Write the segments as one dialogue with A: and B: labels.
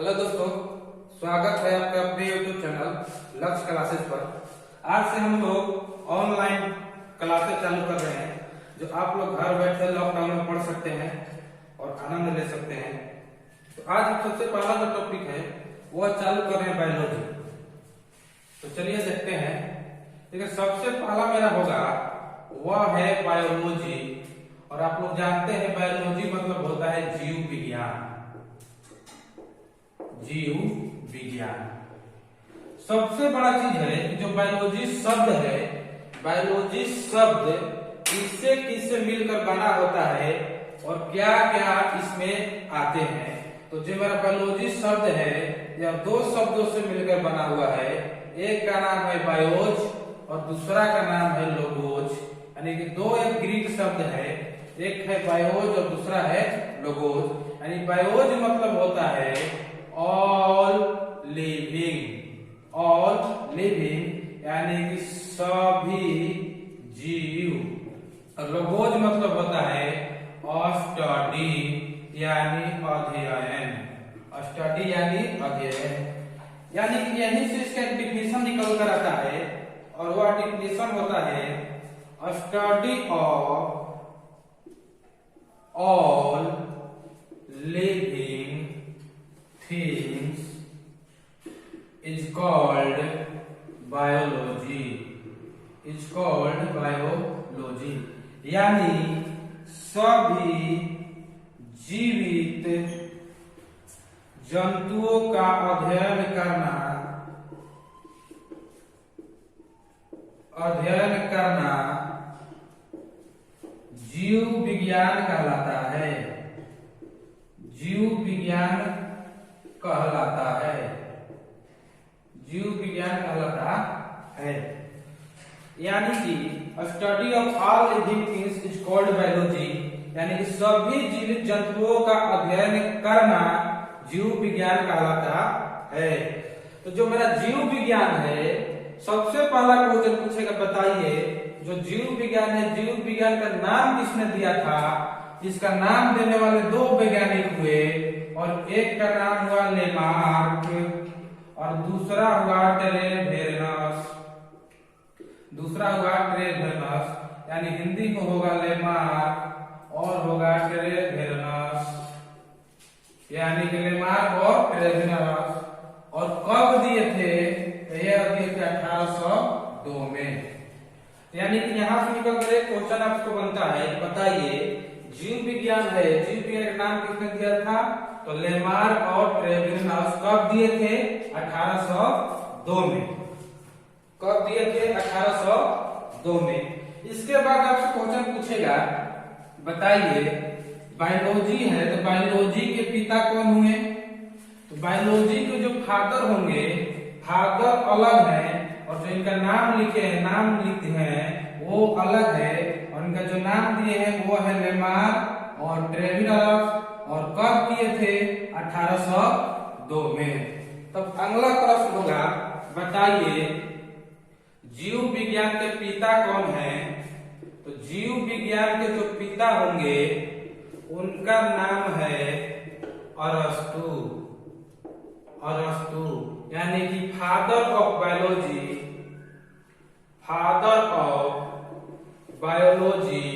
A: Hello दोस्तों, स्वागत है आपके अपने YouTube चैनल लक्ष्य क्लासेस पर। आज से हम लोग ऑनलाइन क्लासेस चालू कर रहे हैं, जो आप लोग घर बैठे लॉकडाउन में पढ़ सकते हैं और आनंद ले सकते हैं। तो आज सबसे पहला जो टॉपिक है वह चालू कर रहे हैं बायोलॉजी। तो चलिए देखते हैं। देखिए, सबसे पहला मेरा होगा वह है बायोलॉजी। और आप लोग जानते हैं बायोलॉजी मतलब होता है जीव विज्ञान। जीव विज्ञान सबसे बड़ा चीज है कि जो बायोलॉजी शब्द है, बायोलॉजी शब्द किससे किससे मिलकर बना होता है और क्या क्या इसमें आते हैं। तो जो मेरा बायोलॉजी शब्द है यह दो शब्दों से मिलकर बना हुआ है। एक का नाम है बायोज और दूसरा का नाम है लोगोज। यानी कि दो एक ग्रीक शब्द है, एक है बायोज और दूसरा है लोगोज। यानी बायोज मतलब होता है ऑल लिविंग, ऑल लिविंग यानी कि सभी जीव। और लोगोज मतलब होता है स्टडी यानी अध्ययन, स्टडी यानी अध्ययन। यानी कि यहीं से इसका डिफिनेशन निकल कर आता है और वह डिफिनेशन होता है study of all living things is called biology, is called biology। यानी सभी जीवित जंतुओं का अध्ययन करना, जीव विज्ञान कहलाता है। जीव विज्ञान कहलाता है, जीव विज्ञान कहलाता है। यानी कि study of all living things is called biology. यानी कि सभी जीवित जंतुओं का अध्ययन करना जीव विज्ञान कहलाता है। तो जो मेरा जीव विज्ञान है, सबसे पहला क्वेश्चन पूछेगा, बताइए जो जीव विज्ञान है, जीव विज्ञान का नाम किसने दिया था। इसका नाम देने वाले दो वैज्ञानिक हुए और एक का नाम हुआ लेमार्क और दूसरा हुआ ट्रेवेनस। दूसरा हुआ ट्रेवेनस, यानी हिंदी में होगा लेमार्क और होगा ट्रेवेनस, यानी कि लेमार्क और ट्रेवेनस। और कब दिए थे? यह दिए थे 1802 में। यानी कि यहाँ से निकल कर एक क्वेश्चन आपको बनता है, बताइए जीव विज्ञान है, जीव विज्ञान का नाम किसने दिया था? तो लेमार्क और ट्रेवेनस। कब दिए थे? 1802 में। कब दिए थे? 1802 में। इसके बाद आपसे क्वेश्चन पूछेगा, बताइए बायोलॉजी है तो बायोलॉजी के पिता कौन हुए? तो बायोलॉजी के जो फादर होंगे, फादर अलग है और जो इनका नाम लिखे हैं, नाम लिखते हैं वो अलग है। और इनका जो नाम दिए हैं वो है लेमार्क और ट्रेवेनस। और कब किए थे? 1802 में। तब अगला प्रश्न होगा, बताइए जीव विज्ञान के पिता कौन है? तो जीव विज्ञान के जो पिता होंगे उनका नाम है अरस्तु। अरस्तु यानी कि father of biology, father of biology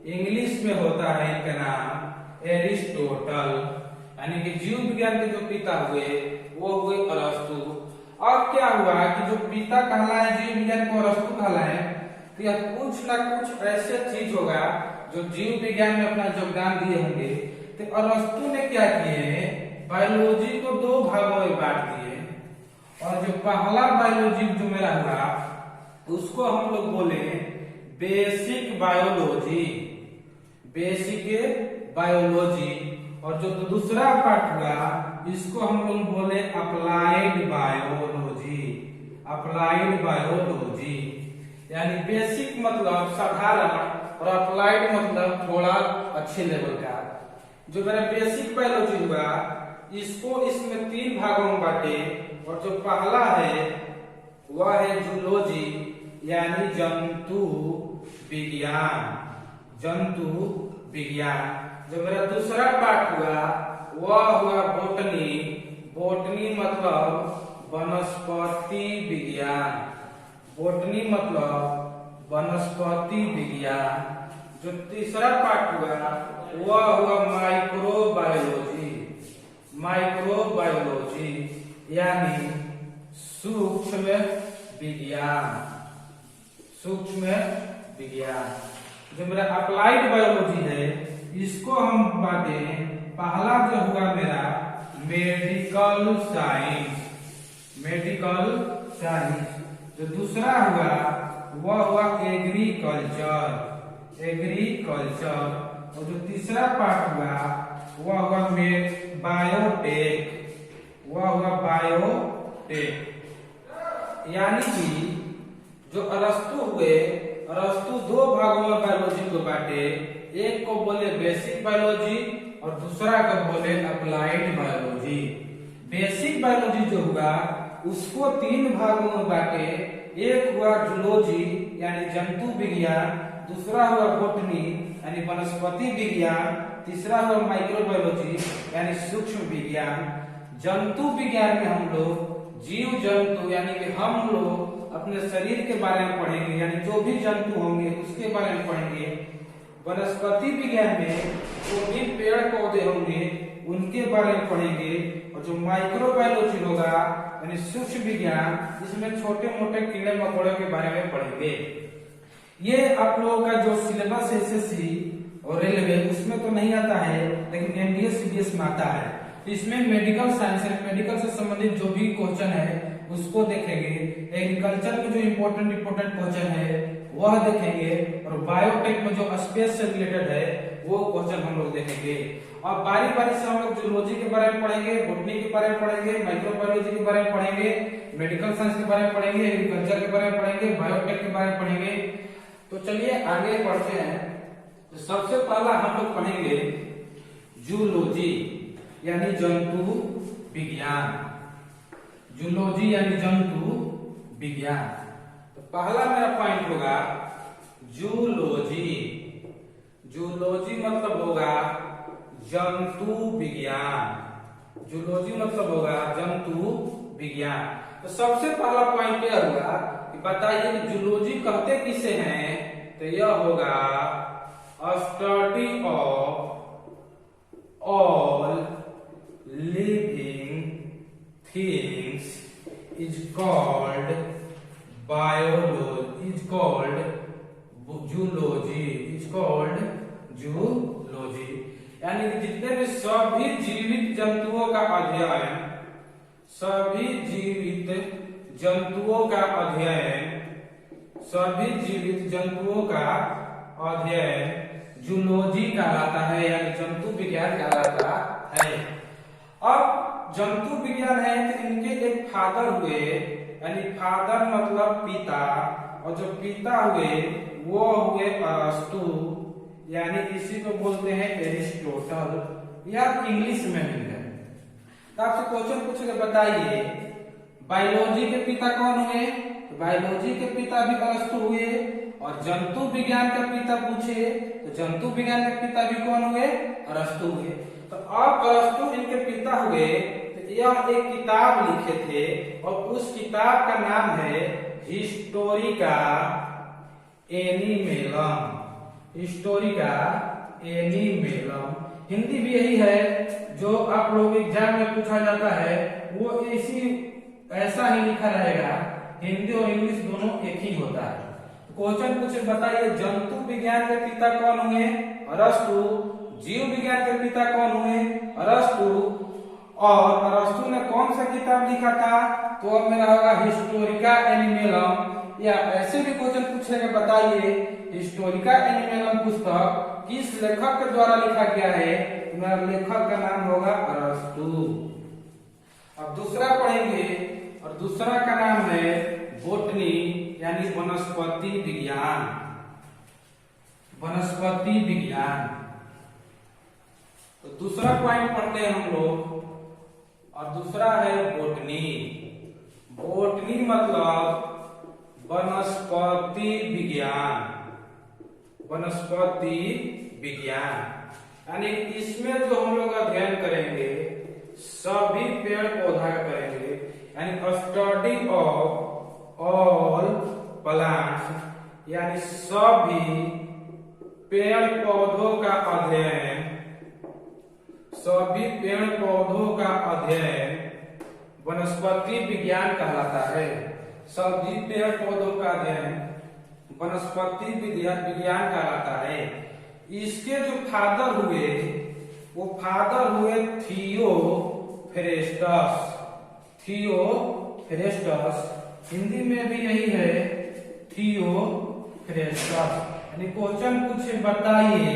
A: English में होता है इनका नाम एरिस्टोटल। यानी कि जीव विज्ञान के जो पिता हुए वो हुए अरस्तु। अब क्या हुआ कि जो पिता कहलाए जीव विज्ञान को अरस्तु कहलाए, तो यह कुछ ना कुछ ऐसे चीज होगा जो जीव विज्ञान में अपना योगदान दिए होंगे। तो अरस्तु ने क्या किए, बायोलॉजी को दो भागों में बांट दिए। और जो पहला बायोलॉजी जो मेरा हुआ उसको हम लोग बोले बेसिक बायोलॉजी, बेसिक बायोलॉजी। और जो दूसरा पार्ट हुआ इसको हम लोग बोले अप्लाइड बायोलॉजी, अप्लाइड बायोलॉजी। यानी बेसिक मतलब साधारण और अप्लाइड मतलब थोड़ा अच्छे लेवल का। जो मेरा बेसिक बायोलॉजी हुआ इसको इसमें तीन भागों में बांटे। और जो पहला है वह है जूलॉजी यानी जंतु विज्ञान, जंतु विज्ञान। जो मेरा दूसरा पार्ट हुआ वह हुआ बोटनी बोटनी मतलब वनस्पति विज्ञान। बोटनी मतलब वनस्पति विज्ञान। जो तीसरा पार्ट हुआ वह हुआ माइक्रोबायोलॉजी। माइक्रोबायोलॉजी यानी सूक्ष्म विज्ञान। सूक्ष्म विज्ञान। जो मेरा अप्लाइड बायोलॉजी है इसको हम बांटे। पहला जो हुआ मेरा मेडिकल साइंस। Medical science. जो दूसरा हुआ वह हुआ एग्रीकल्चर। एग्रीकल्चर। और जो तीसरा पार्ट हुआ वह हुआ बायोटेक। वह हुआ बायोटेक। यानी कि जो अरस्तु हुए, अरस्तु दो भागों में बायोलॉजी को बांटे। एक को बोले बेसिक बायोलॉजी और दूसरा को बोले अप्लाइड बायोलॉजी। बेसिक बायोलॉजी जो हुआ उसको तीन भागों में बांटे। एक हुआ जूलॉजी यानी जंतु विज्ञान, दूसरा हुआ बोटनी यानी वनस्पति विज्ञान, तीसरा हुआ माइक्रोबायोलॉजी यानी सूक्ष्म विज्ञान। जंतु विज्ञान में हम लोग जीव जंतु यानी कि हम लोग अपने शरीर के बारे में पढ़ेंगे, यानी जो भी जंतु होंगे उसके बारे में पढ़ेंगे। वनस्पति विज्ञान में जो भी पेड़ पौधे होंगे उनके बारे में पढ़ेंगे। और जो माइक्रोबायोलॉजी होगा यानी सूक्ष्म विज्ञान, इसमें छोटे मोटे कीड़े मकोड़ों के बारे में पढ़ेंगे। ये आप लोगों का जो सिलेबस है एसएससी और रेलवे उसमें तो नहीं आता है, लेकिन एमडीएस सीडीएस में आता है। इसमें मेडिकल साइंस है, मेडिकल से संबंधित जो भी क्वेश्चन है उसको देखेंगे। एग्रीकल्चर में जो इम्पोर्टेंट क्वेश्चन है वह देखेंगे। और बायोटेक में जो स्पेस से रिलेटेड है वो क्वेश्चन हम लोग देखेंगे। और बारी बारी से हम लोग जूलॉजी के बारे में पढ़ेंगे, बोटनी के बारे में पढ़ेंगे, माइक्रोबायोलॉजी के बारे में पढ़ेंगे, मेडिकल साइंस के बारे में पढ़ेंगे, एग्रीकल्चर के बारे में पढ़ेंगे, बायोटेक के बारे में पढ़ेंगे। तो चलिए आगे बढ़ते हैं। तो सबसे पहला हम लोग पढ़ेंगे जूलॉजी यानी जंतु विज्ञान। जूलॉजी यानी जंतु विज्ञान। तो पहला मेरा पॉइंट होगा जूलॉजी। जूलॉजी मतलब होगा जंतु विज्ञान। जूलॉजी मतलब होगा जंतु विज्ञान। तो सबसे पहला पॉइंट यह होगा कि बताइए कि जूलॉजी कहते किसे हैं। तो यह होगा study of all living things is called biology, is called zoology, is called zoology। यानी कि जितने भी सभी जीवित जंतुओं का अध्ययन, सभी जीवित जंतुओं का अध्ययन, सभी जीवित जंतुओं का अध्ययन जूलॉजी कहलाता है, यानी जंतु विज्ञान कहलाता है। अब जंतु विज्ञान है तो इनके एक फादर हुए, यानी फादर मतलब पिता, और जो पिता हुए वो हुए अरस्तु, यानी इसी को बोलते हैं एरिस्टोटल। यह इंग्लिश में भी है। तो आपसे क्वेश्चन पूछेगा बताइए बायोलॉजी के पिता कौन हुए। तो बायोलॉजी के पिता भी अरस्तु हुए। और जंतु विज्ञान का पिता पूछे तो जंतु विज्ञान के पिता भी कौन हुए, अरस्तु हुए। तो अब अरस्तु इनके पिता हुए तो यह एक किताब लिखे थे और उस किताब का नाम है हिस्टोरिका एनिमेलम। हिस्टोरिका एनिमेलम हिंदी भी यही है जो आप लोग एग्जाम में पूछा जाता है, वो इसी ऐसा ही लिखा रहेगा। हिंदी और इंग्लिश दोनों एक ही होता है। क्वेश्चन पूछे बताइए जंतु विज्ञान के पिता कौन हुए, अरस्तु। जीव विज्ञान के पिता कौन हुए, अरस्तु। और अरस्तु ने कौन सा किताब लिखा था, तो अब मेरा होगा हिस्टोरिका एनिमेलम। या ऐसे भी क्वेश्चन पूछेगा बताइए हिस्टोरिका एनिमेलम पुस्तक किस लेखक के द्वारा लिखा गया है, तो मेरा लेखक का नाम होगा अरस्तु। अब दूसरा पढ़ेंगे और दूसरा का नाम है बोटनी यानी वनस्पति विज्ञान। वनस्पति विज्ञान। तो दूसरा पॉइंट पढ़ते हैं हम लोग और दूसरा है बोटनी। बोटनी मतलब वनस्पति विज्ञान। वनस्पति विज्ञान यानी इसमें जो हम लोग अध्ययन करेंगे सभी पेड़ पौधा का करेंगे, यानी स्टडी ऑफ ऑल प्लांट्स, यानी सभी पेड़ पौधों का अध्ययन, सभी पेड़ पौधों का अध्ययन वनस्पति विज्ञान कहलाता है। सभी पेड़ पौधों का अध्ययन वनस्पति विज्ञान कहलाता है। इसके जो फादर हुए वो फादर हुए थियोफ्रेस्टस। थियोफ्रेस्टस, हिंदी में भी यही है थियोफ्रेस्टस। यानी क्वेश्चन पूछे बताइए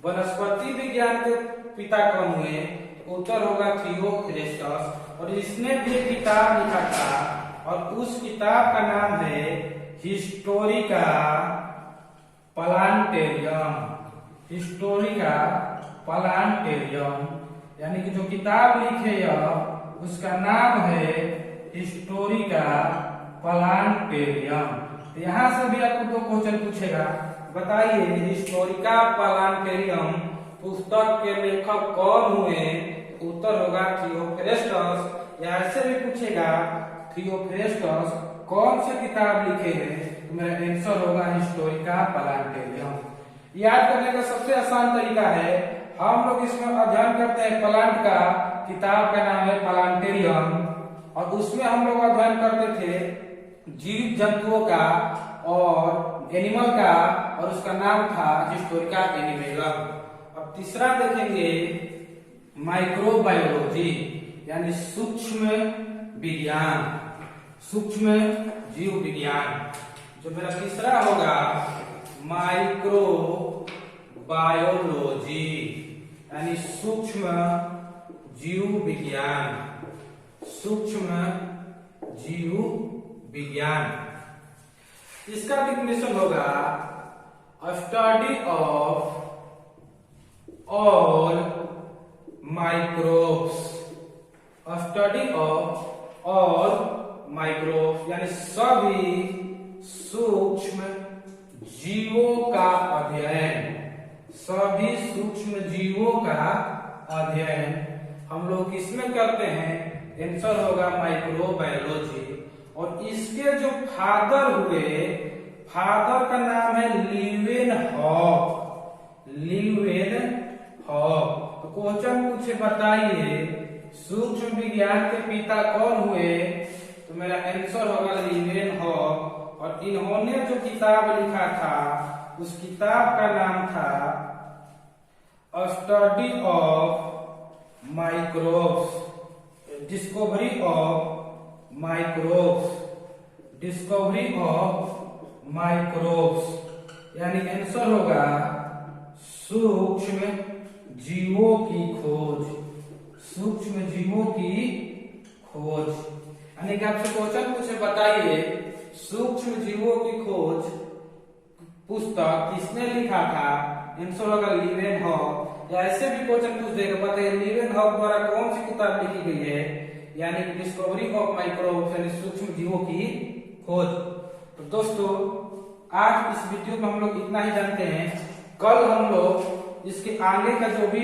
A: वनस्पति विज्ञान के पिता कौन हुए, तो उत्तर होगा थियोफ्रेस्टस। और इसने भी एक किताब लिखा था और उस किताब का नाम है हिस्टोरिका प्लांटेरियम। हिस्टोरिका प्लांटेरियम, यानी कि जो किताब लिखे यह उसका नाम है हिस्टोरिका प्लांटेरियम। तो यहाँ से भी आपको दो क्वेश्चन पूछेगा, बताइए हिस्टोरिका प्लांटेरियम पुस्तक के लेखक कौन हुए, उत्तर होगा थियोफ्रेस्टस। या ऐसे भी पूछेगा थियोफ्रेस्टस कौन से किताब लिखे हैं, तो मेरा आंसर होगा हिस्टोरिका प्लांटेरियम। याद करने का सबसे आसान तरीका है, हम लोग इसमें अध्ययन करते हैं प्लांट का, किताब का नाम है प्लांटेरियम, और उसमें हम लोग अध्ययन करते थे जीव जंतुओं का और एनिमल का, और उसका नाम था हिस्टोरिका एनिमेलम। अब तीसरा देखेंगे माइक्रोबायोलॉजी, यानी सूक्ष्म विज्ञान, सूक्ष्म जीव विज्ञान। जो मेरा तीसरा होगा माइक्रोबायोलॉजी, यानी सूक्ष्म जीव विज्ञान, सूक्ष्म जीव विज्ञान। इसका डेफिनेशन होगा study of all microbes, study of all microbes, यानी सभी सूक्ष्म जीवों का अध्ययन, सभी सूक्ष्म जीवों का अध्ययन हम लोग किसमें करते हैं, आंसर होगा माइक्रोबायोलॉजी। और इसके जो फादर हुए, फादर का नाम है लीवेनहॉक, लीवेनहॉक। तो क्वेश्चन पूछे बताइए सूक्ष्म विज्ञान के पिता कौन हुए, तो मेरा आंसर होगा लीवेनहॉक। और इन्होंने जो किताब लिखा था उस किताब का नाम था study of microbes, discovery of microbes, discovery of microbes, यानी आंसर होगा सूक्ष्म जीवों की खोज, सूक्ष्म जीवों की खोज। यानी कि आपसे क्वेश्चन पूछे बताइए सूक्ष्म जीवों की खोज पुस्तक किसने लिखा था, आंसर होगा लीवेनहॉक। या ऐसे भी क्वेश्चन पूछ देगा, बताइए लीवेनहॉक द्वारा कौन सी किताब लिखी गई है, यानी कि डिस्कवरी ऑफ माइक्रोब्स, यानी सूक्ष्म जीवों की खोज। तो दोस्तों आज इस वीडियो में हम लोग इतना ही जानते हैं। कल हम लोग इसके आगे का जो भी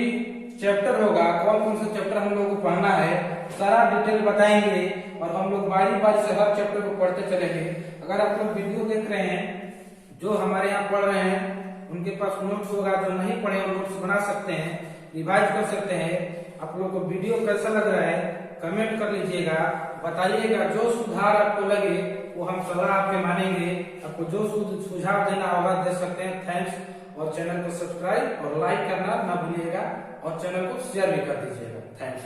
A: चैप्टर होगा, कौन कौन सा चैप्टर हम लोग को पढ़ना है, सारा डिटेल बताएंगे और हम लोग बारी बारी से हर चैप्टर को पढ़ते चलेंगे। अगर आप लोग वीडियो देख रहे हैं, जो हमारे यहाँ पढ़ रहे हैं, उनके पास नोट्स होगा, जो नहीं पढ़े वो नोट्स बना सकते हैं, रिवाइज कर सकते हैं। आप लोग को वीडियो कैसा लग रहा है कमेंट कर लीजिएगा, बताइएगा। जो सुधार आपको लगे वो हम सलाह आपके मानेंगे। आपको जो सुझाव देना होगा दे सकते हैं। थैंक्स। और चैनल को सब्सक्राइब और लाइक करना ना भूलिएगा और चैनल को शेयर भी कर दीजिएगा। थैंक्स।